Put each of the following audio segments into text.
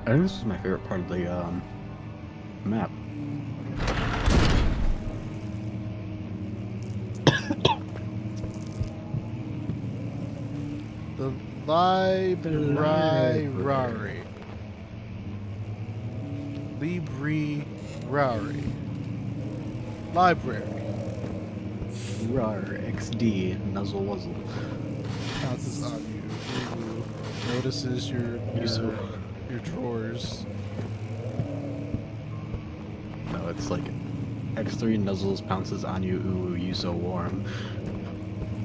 I think this is my favorite part of the map. The library. Library. Rar, XD, Nuzzle Wuzzle. Pounces on you. Ooh. Notices your drawers. No, it's like X3 nuzzles, pounces on you, ooh, you so warm.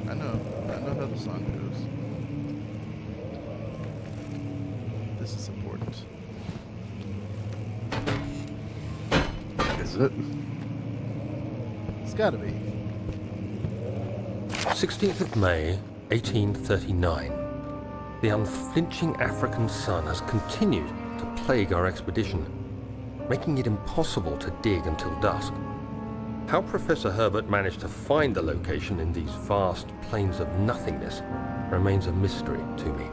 I know how the song goes. This is important. Is it? It's gotta be. 16th of May, 1839. The unflinching African sun has continued to plague our expedition, making it impossible to dig until dusk. How Professor Herbert managed to find the location in these vast plains of nothingness remains a mystery to me.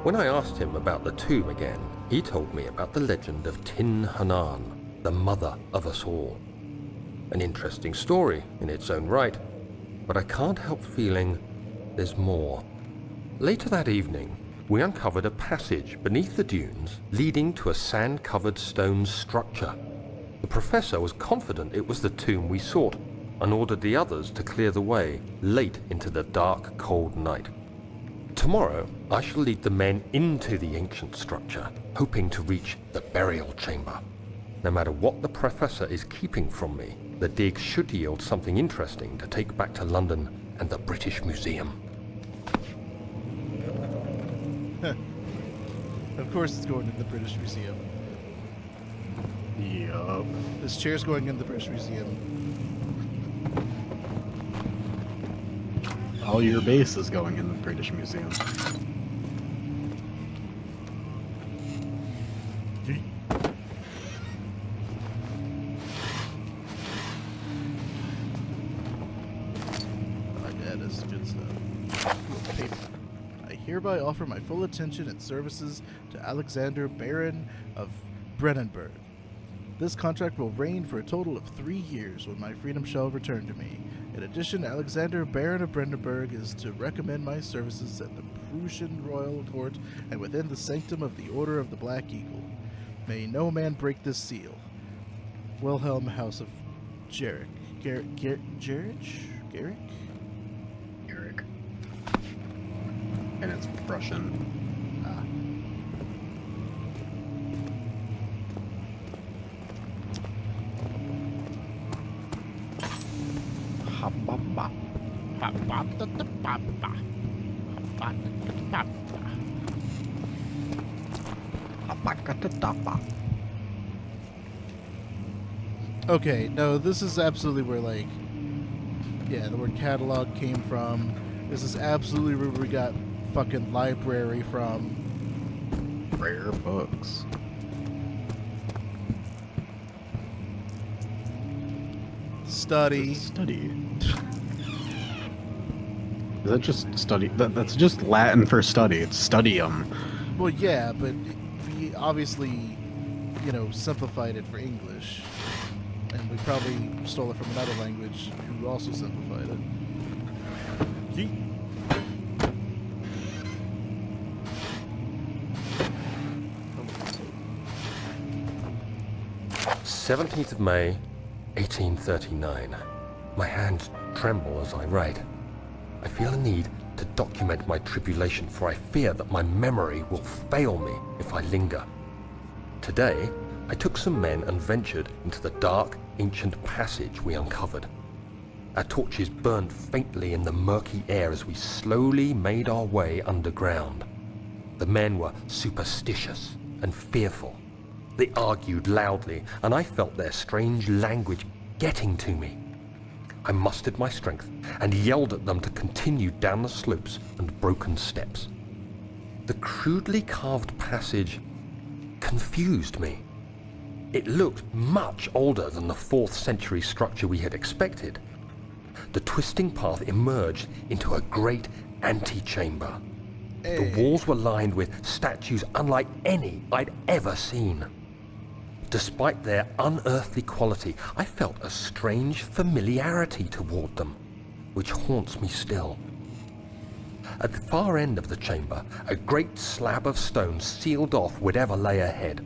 When I asked him about the tomb again, he told me about the legend of Tin Hanan, the mother of us all. An interesting story in its own right, but I can't help feeling there's more. Later that evening, we uncovered a passage beneath the dunes leading to a sand-covered stone structure. The professor was confident it was the tomb we sought and ordered the others to clear the way late into the dark, cold night. Tomorrow, I shall lead the men into the ancient structure, hoping to reach the burial chamber. No matter what the professor is keeping from me, the dig should yield something interesting to take back to London and the British Museum. Of course it's going in the British Museum. Yup. This chair's going in the British Museum. All your base is going in the British Museum. That is good stuff. Paper. I hereby offer my full attention and services to Alexander, Baron of Brennenburg. This contract will reign for a total of 3 years when my freedom shall return to me. In addition, Alexander, Baron of Brandenburg, is to recommend my services at the Prussian royal court and within the sanctum of the Order of the Black Eagle. May no man break this seal. Wilhelm, House of Garrick. Garrick? Eric. And it's Russian. Okay, no, this is absolutely where, like, yeah, the word catalog came from. This is absolutely where we got fucking library from. Rare books. Study. Study. Is that just study? That's just Latin for study. It's studium. Well, yeah, but we obviously, you know, simplified it for English. And we probably stole it from another language who also simplified it. Yeet. 17th of May, 1839. My hands tremble as I write. I feel a need to document my tribulation, for I fear that my memory will fail me if I linger. Today, I took some men and ventured into the dark, ancient passage we uncovered. Our torches burned faintly in the murky air as we slowly made our way underground. The men were superstitious and fearful. They argued loudly, and I felt their strange language getting to me. I mustered my strength and yelled at them to continue down the slopes and broken steps. The crudely carved passage confused me. It looked much older than the 4th century structure we had expected. The twisting path emerged into a great antechamber. The walls were lined with statues unlike any I'd ever seen. Despite their unearthly quality, I felt a strange familiarity toward them, which haunts me still. At the far end of the chamber, a great slab of stone sealed off whatever lay ahead.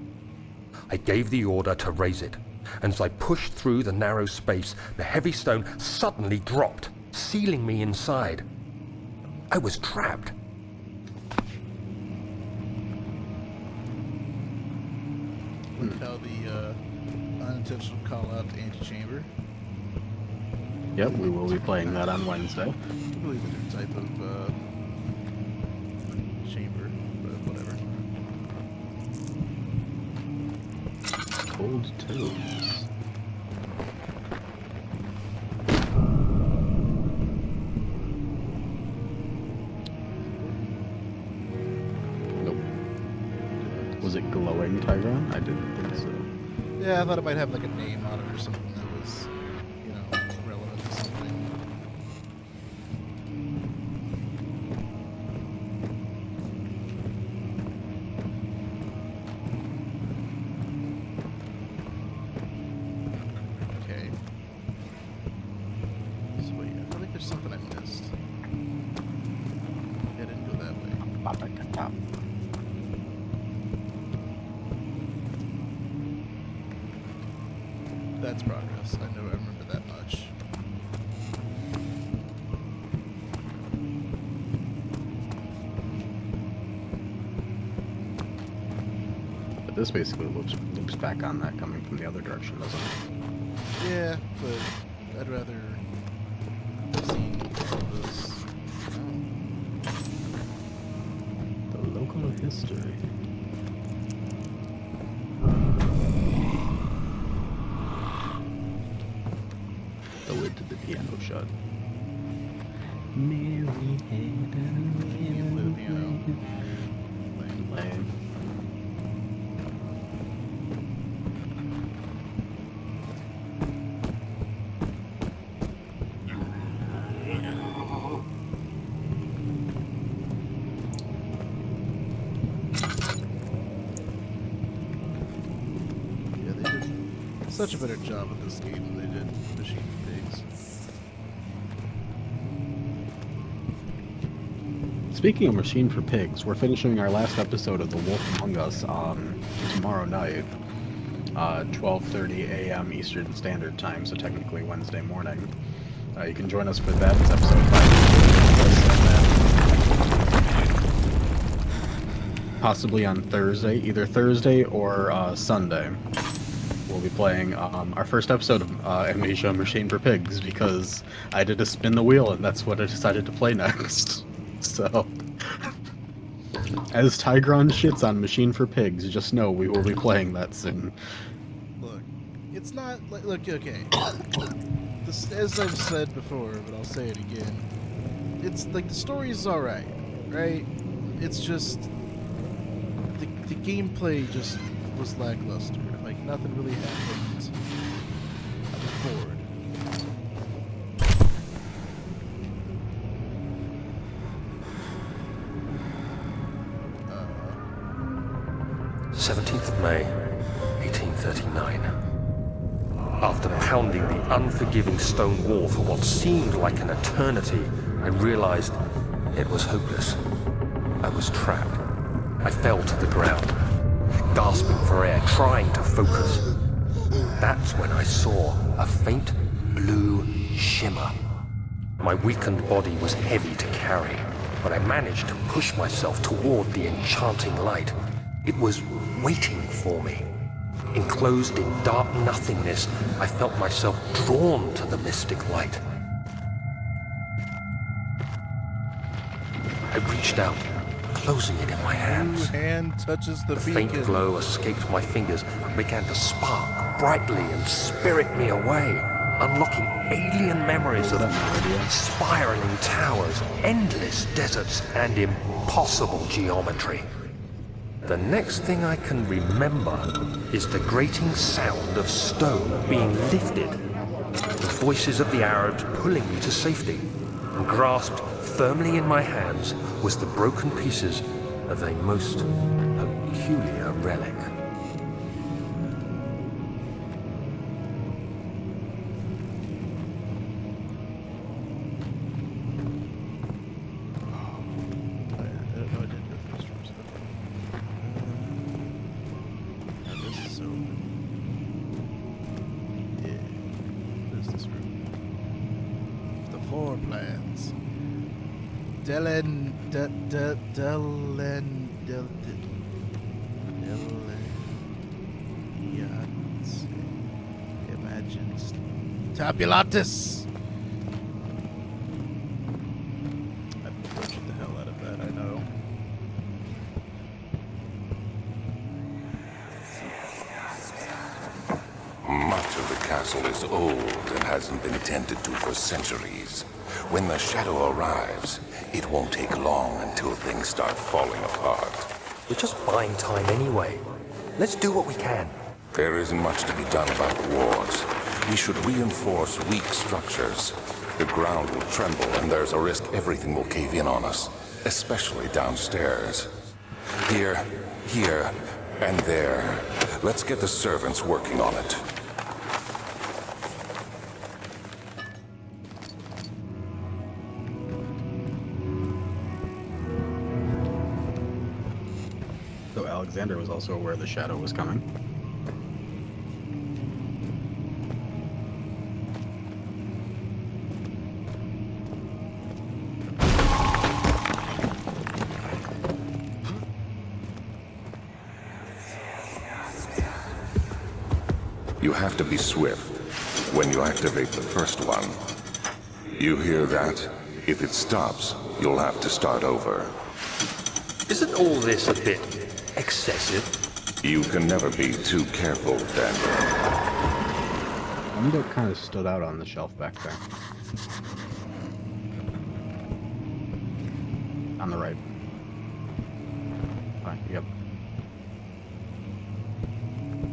I gave the order to raise it, and as I pushed through the narrow space, the heavy stone suddenly dropped, sealing me inside. I was trapped. Look how the unintentional call out to antechamber. Yep, we will be playing that on Wednesday. I believe a new type of chamber, but whatever. Cold toes. Nope. Was it glowing, Tyron? I didn't think so. Yeah, I thought it might have like a name on it or something that was, you know, relevant to something. Okay. So wait, I feel like there's something I missed. Yeah, I didn't go that way. That's progress. I know. I remember that much. But this basically loops back on that coming from the other direction, doesn't it? Yeah, but I'd rather have seen this. The local history. The lid to the piano shut. Mary had Can't play the piano. Lame. Yeah, they did such a better job with this game than they did Machine Pigs. Speaking of Machine for Pigs, we're finishing our last episode of The Wolf Among Us tomorrow night, 12:30 a.m. Eastern Standard Time, so technically Wednesday morning. You can join us for that. It's episode 5. Possibly on Thursday, either Thursday or Sunday. We'll be playing our first episode of Amnesia Machine for Pigs because I did a spin the wheel and that's what I decided to play next. So, as Tigron shits on Machine for Pigs, just know we will be playing that soon. Look, it's not like, look, okay. This, as I've said before, but I'll say it again. It's like the story is alright, right? It's just the gameplay just was lackluster. Like nothing really happened. I was bored. 17th of May, 1839. After pounding the unforgiving stone wall for what seemed like an eternity, I realized it was hopeless. I was trapped. I fell to the ground, gasping for air, trying to focus. That's when I saw a faint blue shimmer. My weakened body was heavy to carry, but I managed to push myself toward the enchanting light. It was waiting for me. Enclosed in dark nothingness, I felt myself drawn to the mystic light. I reached out, closing it in my hands. Blue hand touches the The beacon. faint glow escaped my fingers and began to spark brightly and spirit me away, unlocking alien memories of spiraling towers, endless deserts, and impossible geometry. The next thing I can remember is the grating sound of stone being lifted, the voices of the Arabs pulling me to safety, and grasped firmly in my hands was the broken pieces of a most peculiar relic. Tabulatus! I butchered the hell out of that, I know. Much of the castle is old and hasn't been tended to for centuries. When the shadow arrives, it won't take long until things start falling apart. We're just buying time anyway. Let's do what we can. There isn't much to be done about the wards. We should reinforce weak structures. The ground will tremble and there's a risk everything will cave in on us, especially downstairs. Here, and there. Let's get the servants working on it. So Alexander was also aware the shadow was coming. You have to be swift when you activate the first one. You hear that? If it stops, you'll have to start over. Isn't all this a bit excessive? You can never be too careful, Daniel. I wonder what kind of stood out on the shelf back there. On the right. Yep.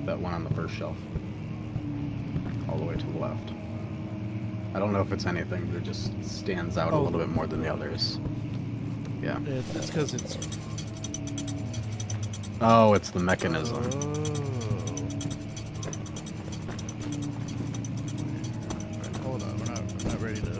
That one on the first shelf. All the way to the left. I don't know if it's anything, but it just stands out a little bit more than the others. Yeah. It's because it's... Oh, it's the mechanism. Hold on, we're not ready to...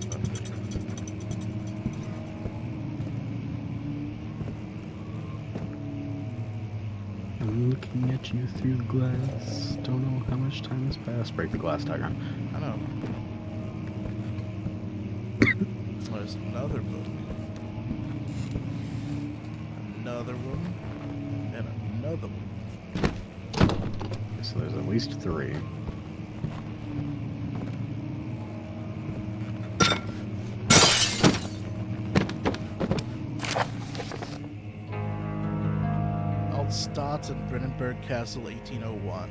I'm looking at you through the glass. Don't know how much time has passed. Break the glass diagram. I know. There's another book. Another one. And another one. Okay, so there's at least 3. Altstadt and Brennenburg Castle, 1801.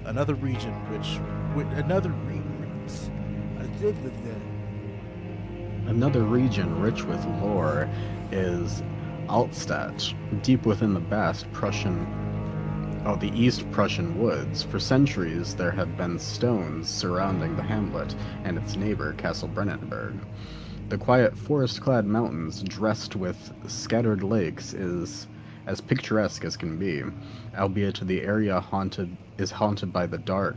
Another region Another region rich with lore is Altstadt, deep within the the East Prussian woods. For centuries, there have been stones surrounding the hamlet and its neighbor, Castle Brennenburg. The quiet forest-clad mountains, dressed with scattered lakes, is as picturesque as can be, albeit the area is haunted by the dark.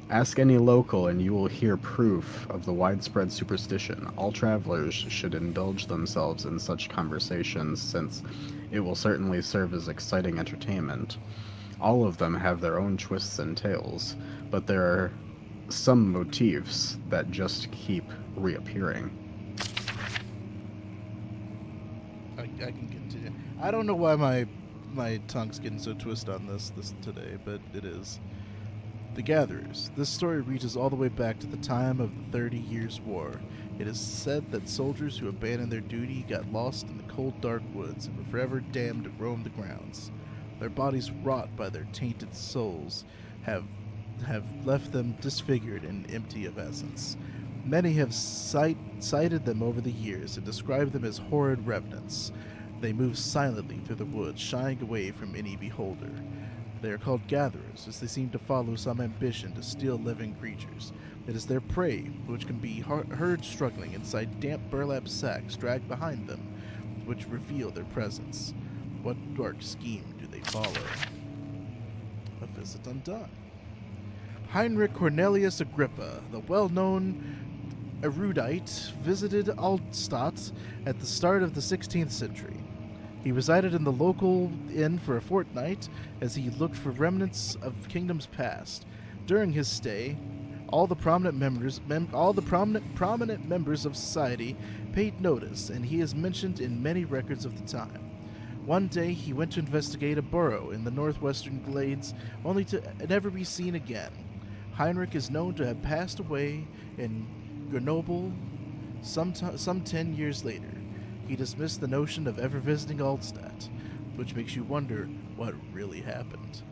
Ask any local and you will hear proof of the widespread superstition. All travelers should indulge themselves in such conversations, since it will certainly serve as exciting entertainment. All of them have their own twists and tales, but there are some motifs that just keep reappearing. I can continue. I don't know why my tongue's getting so twisted on this today, but it is. The Gatherers. This story reaches all the way back to the time of the 30 Years' War. It is said that soldiers who abandoned their duty got lost in the cold, dark woods and were forever damned to roam the grounds. Their bodies, wrought by their tainted souls, have left them disfigured and empty of essence. Many have cited them over the years and described them as horrid revenants. They move silently through the woods, shying away from any beholder. They are called gatherers, as they seem to follow some ambition to steal living creatures. It is their prey, which can be heard struggling inside damp burlap sacks dragged behind them, which reveal their presence. What dark scheme do they follow? A visit undone. Heinrich Cornelius Agrippa, the well-known erudite, visited Altstadt at the start of the 16th century. He resided in the local inn for a fortnight as he looked for remnants of kingdoms past. During his stay, all the prominent members of society paid notice, and he is mentioned in many records of the time. One day, he went to investigate a burrow in the northwestern glades, only to never be seen again. Heinrich is known to have passed away in Grenoble some 10 years later. He dismissed the notion of ever visiting Altstadt, which makes you wonder what really happened.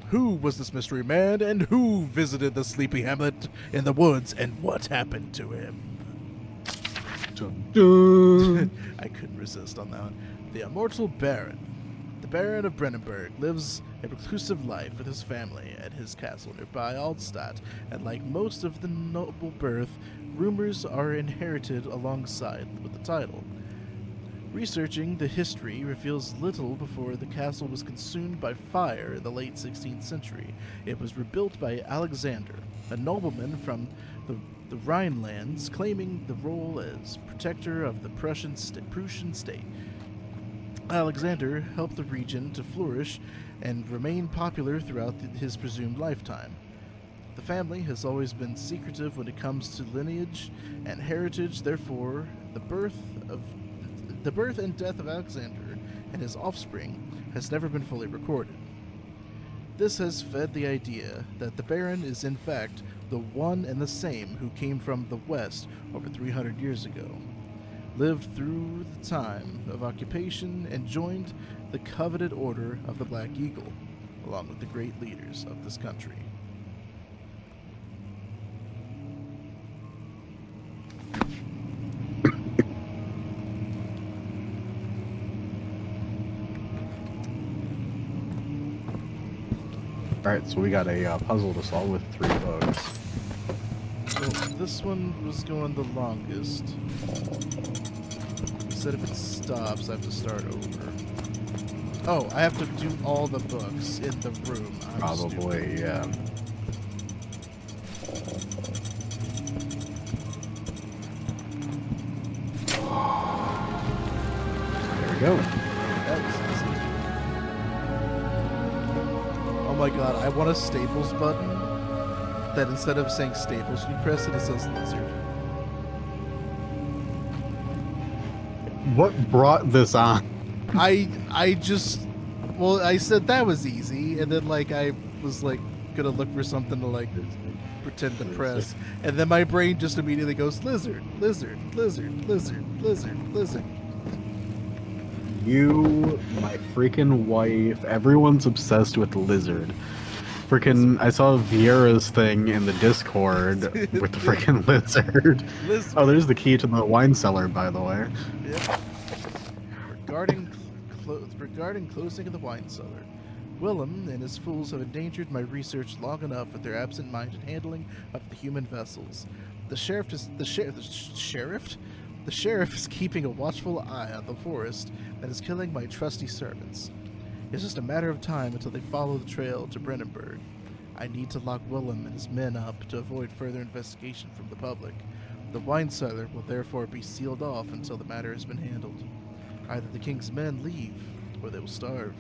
Who was this mystery man, and who visited the sleepy hamlet in the woods, and what happened to him? I couldn't resist on that one. The immortal Baron. The Baron of Brennenburg lives a reclusive life with his family at his castle nearby Altstadt, and like most of the noble birth, rumors are inherited alongside with the title. Researching the history reveals little before the castle was consumed by fire in the late 16th century. It was rebuilt by Alexander, a nobleman from the Rhinelands, claiming the role as protector of the Prussian state. Alexander helped the region to flourish and remain popular throughout his presumed lifetime. The family has always been secretive when it comes to lineage and heritage, therefore the birth and death of Alexander and his offspring has never been fully recorded. This has fed the idea that the Baron is in fact the one and the same who came from the west over 300 years ago, lived through the time of occupation, and joined the coveted Order of the Black Eagle, along with the great leaders of this country. Alright, so we got a puzzle to solve with 3 bugs. So this one was going the longest. It said if it stops, I have to start over. Oh, I have to do all the books in the room. I'm Probably, stupid. yeah. There we go. That was easy. Oh my god, I want a Staples button that instead of saying Staples, when you press it, it says Lizard. What brought this on? I said that was easy, and then like I was like gonna look for something to like pretend to press, and then my brain just immediately goes Lizard, Lizard, Lizard, Lizard, Lizard, Lizard. You, my freaking wife, everyone's obsessed with Lizard. Freaking, I saw Vieira's thing in the Discord with the freaking lizard. Lizard. Oh, there's the key to the wine cellar, by the way. Yep. Regarding closing of the wine cellar, Willem and his fools have endangered my research long enough with their absent-minded handling of the human vessels. The sheriff is keeping a watchful eye on the forest and is killing my trusty servants. It's just a matter of time until they follow the trail to Brennenburg. I need to lock Willem and his men up to avoid further investigation from the public. The wine cellar will therefore be sealed off until the matter has been handled. Either the king's men leave, or they will starve.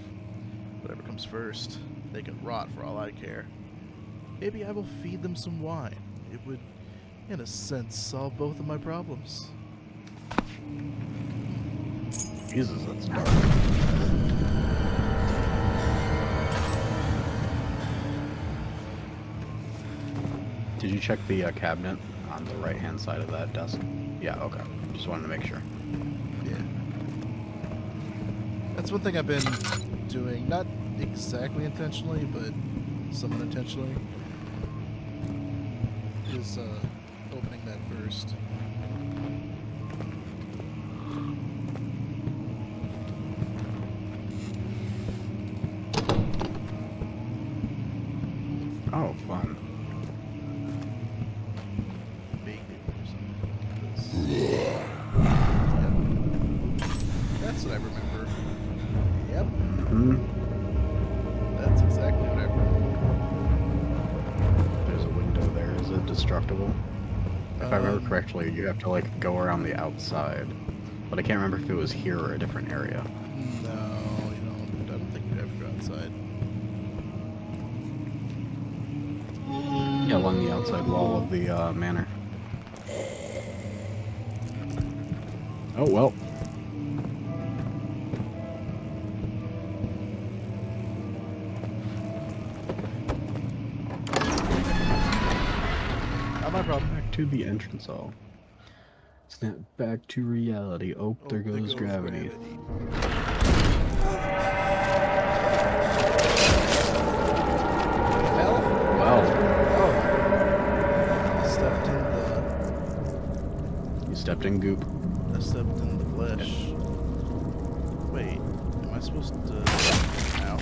Whatever comes first, they can rot for all I care. Maybe I will feed them some wine. It would, in a sense, solve both of my problems. Jesus, that's dark. Did you check the cabinet on the right-hand side of that desk? Yeah, okay. Just wanted to make sure. Yeah. That's one thing I've been doing, not exactly intentionally, but somewhat intentionally, is opening that first. Oh, fun. Vaguely remember something like this. Yep. That's what I remember. Yep. Hmm. That's exactly what I remember. There's a window there. Is it destructible? If I remember correctly, you have to like go around the outside. But I can't remember if it was here or a different area. No, you don't. I don't think you ever go outside. Yeah, along the outside wall of the manor. Oh, well. Not my problem. Back to the entrance hall. Snap back to reality. Oh, there goes gravity. Hell? Wow. Oh. You stepped in goop. I stepped in the flesh. Wait, am I supposed to... Ow.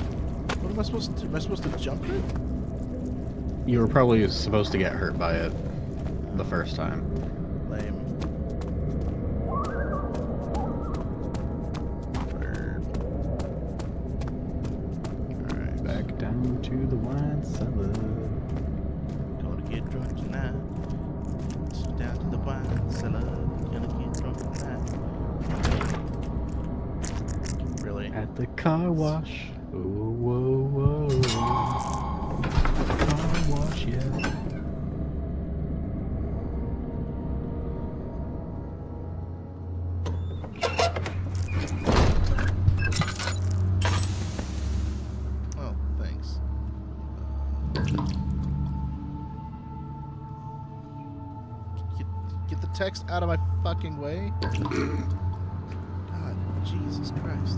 What am I supposed to do? Am I supposed to jump it? You were probably supposed to get hurt by it the first time. Lame. Alright, Back down to the wine cellar. gonna get drunk tonight. Down to the wine cellar. Gonna get drunk tonight. Really? At the car wash. Oh, whoa, whoa. Car wash, yeah. Oh, thanks. Get the text out of my fucking way. God, Jesus Christ.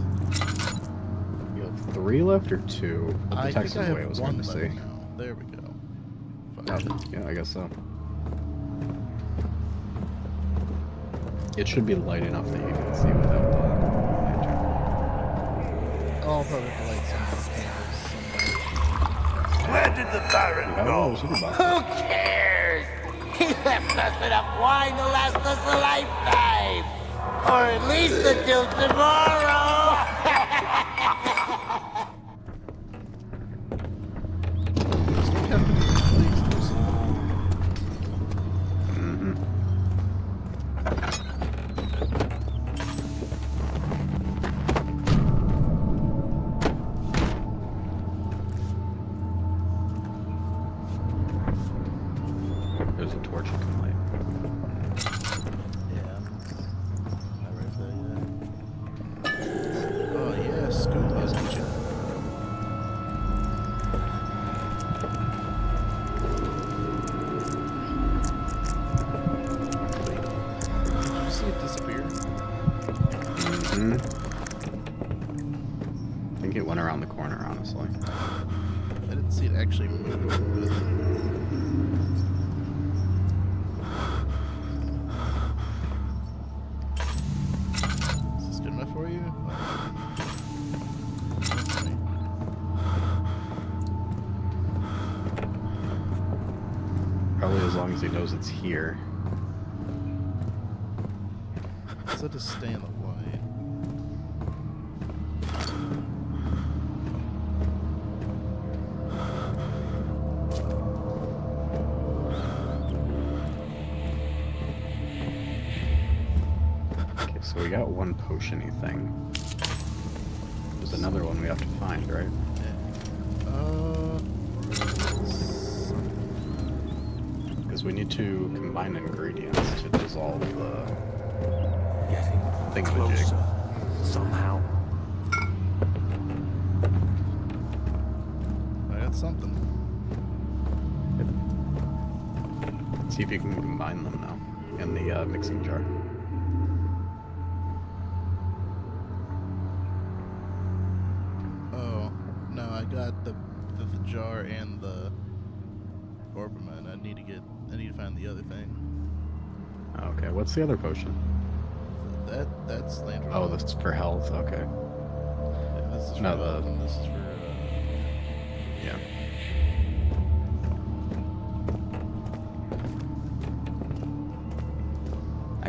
You have 3 left or 2? But the I text think I is the way I have was one going to left say. now. There we go. Fuck. Oh, yeah, I guess so. It should be light enough that you can see without the lantern. I'll probably have to light some of these candles somewhere. Where did the Baron Oh, go? super box. Who cares? He left us enough wine to last us a lifetime. Or at least until tomorrow. There's a torch you can light. Yeah. Not right there yet. Oh yeah, scuba. Wait, did you see it disappear? I think it went around the corner, honestly. I didn't see it actually move. Is this good enough for you? Okay. Probably as long as he knows it's here. So just stay in the light. Okay, so we got one potion-y thing. There's another one we have to find, right? Because we need to combine ingredients to dissolve the Getting thingamajig. closer. Somehow. I got something. See if you can combine them now in the mixing jar. Oh, no, I got the jar and the Orbiment. I need to find the other thing. Okay, what's the other potion? That's lantern. Oh, this is for health. Okay. Yeah, this is for no, health, the- and this is for Yeah.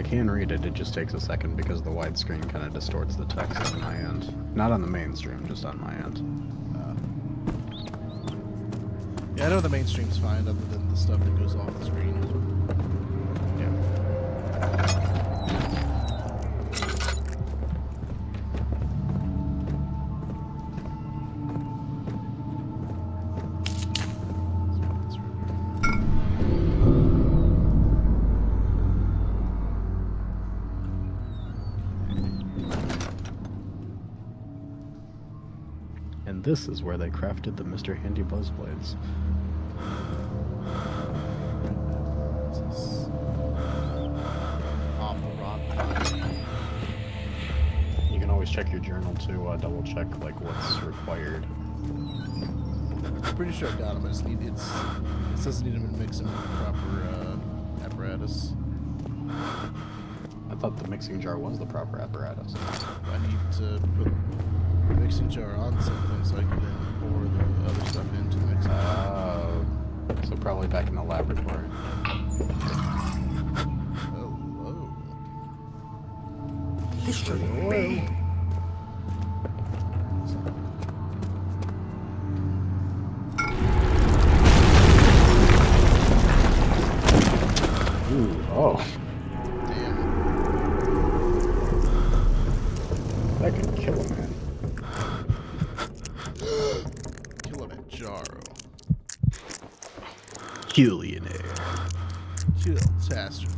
can read it, it just takes a second because the widescreen kind of distorts the text on my end. Not on the mainstream, just on my end. Yeah, I know the mainstream's fine, other than the stuff that goes off the screen. Yeah. And this is where they crafted the Mr. Handy Buzzblades. Awful rock. You can always check your journal to double check like what's required. I'm pretty sure I got them. I just need it says I need them to mix them with the proper apparatus. I thought the mixing jar was the proper apparatus. I need to put the mixing jar on something so I can then pour the other stuff into the mixing jar. So probably back in the laboratory. Hello. History. Ooh, oh. Damn. That could kill a man. Kilimanjaro. Billionaire. Catastrophe.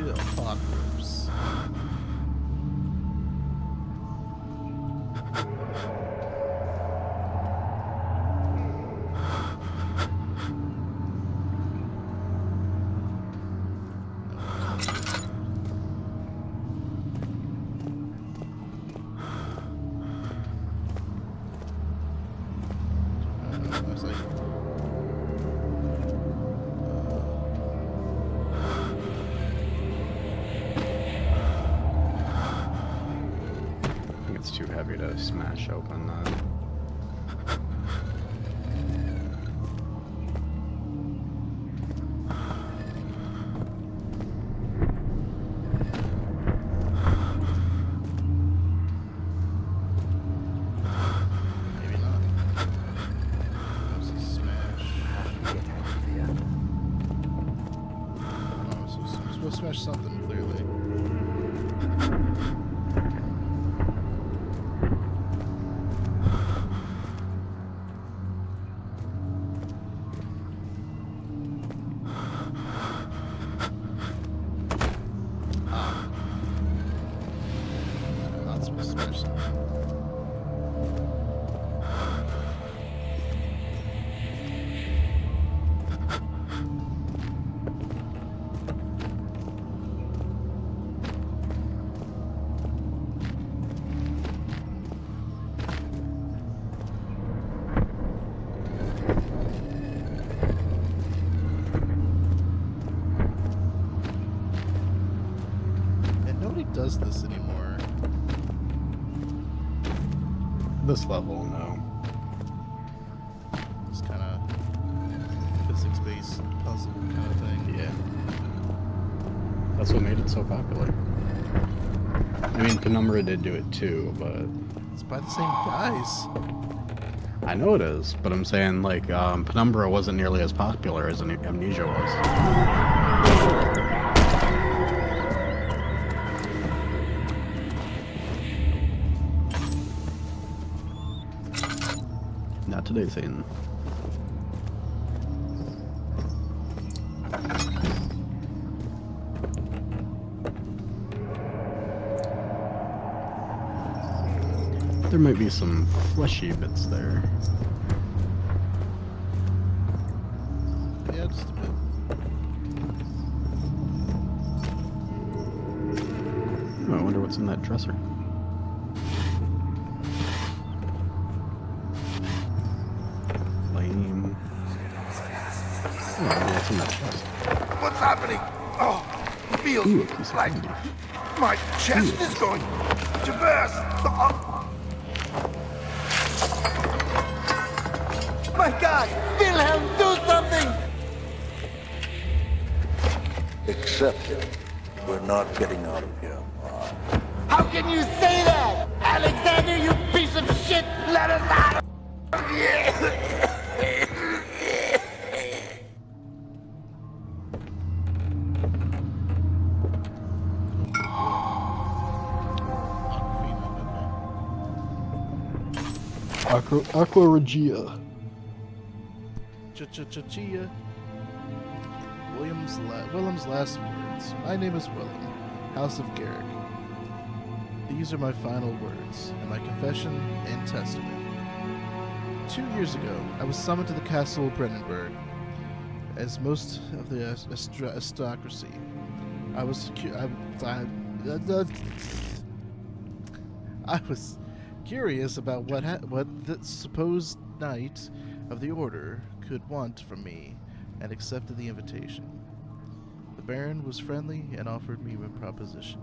Apocalypse. Looks like I think it's too heavy to smash open that. maybe not. That was a smash. Oh, so I'm supposed to smash something, clearly. I'm not supposed to smash something. And nobody does this anymore. This level, no. This kind of physics-based puzzle kind of thing. Yeah. That's what made it so popular. I mean, Penumbra did do it too, but It's by the same guys. I know it is. But I'm saying, like, Penumbra wasn't nearly as popular as Amnesia was. Not today, Satan. There might be some fleshy bits there. Yeah, just a bit. Oh, I wonder what's in that dresser. Lame. Oh, I wonder what's in that chest. What's happening? Oh, feels Ooh, a piece of like candy. my chest is going to burst. My God! Wilhelm, do something! Accept him. We're not getting out of here. How can you say that? Alexander, you piece of shit! Let us out of here! Aqua Regia. Chia. Willem's last words. My name is Willem, House of Garrick. These are my final words, and my confession and testament. 2 years ago, I was summoned to the castle of Brennenburg. As most of the aristocracy, I was curious about what the supposed knight of the order could want from me, and accepted the invitation. The Baron was friendly and offered me a proposition.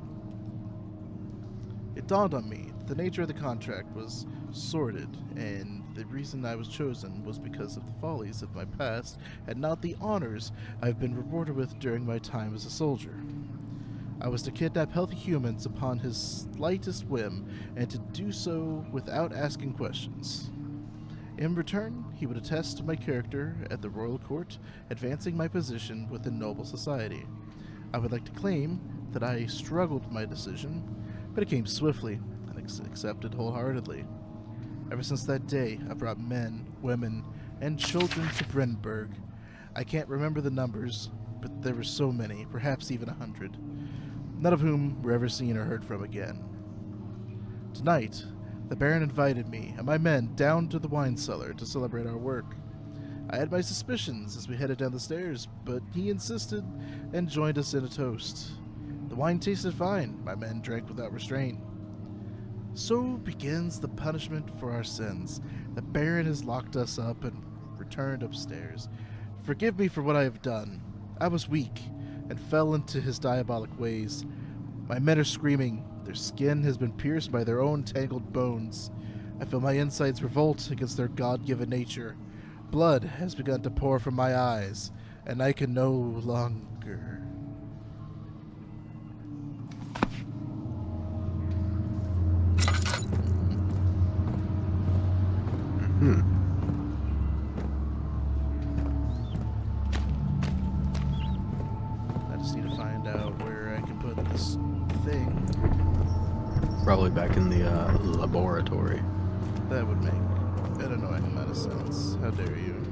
It dawned on me that the nature of the contract was sordid, and the reason I was chosen was because of the follies of my past and not the honors I've been rewarded with during my time as a soldier. I was to kidnap healthy humans upon his slightest whim, and to do so without asking questions. In return, he would attest to my character at the royal court, advancing my position within noble society. I would like to claim that I struggled with my decision, but it came swiftly and accepted wholeheartedly. Ever since that day, I brought men, women, and children to Brennenburg. I can't remember the numbers, but there were so many, perhaps even 100, none of whom were ever seen or heard from again. Tonight, the Baron invited me and my men down to the wine cellar to celebrate our work. I had my suspicions as we headed down the stairs, but he insisted and joined us in a toast. The wine tasted fine. My men drank without restraint. So begins the punishment for our sins. The Baron has locked us up and returned upstairs. Forgive me for what I have done. I was weak and fell into his diabolic ways. My men are screaming. Their skin has been pierced by their own tangled bones. I feel my insides revolt against their God-given nature. Blood has begun to pour from my eyes, and I can no longer. I just need to find out where I can put this thing. Probably back in the laboratory. That would make an annoying amount of sense. How dare you?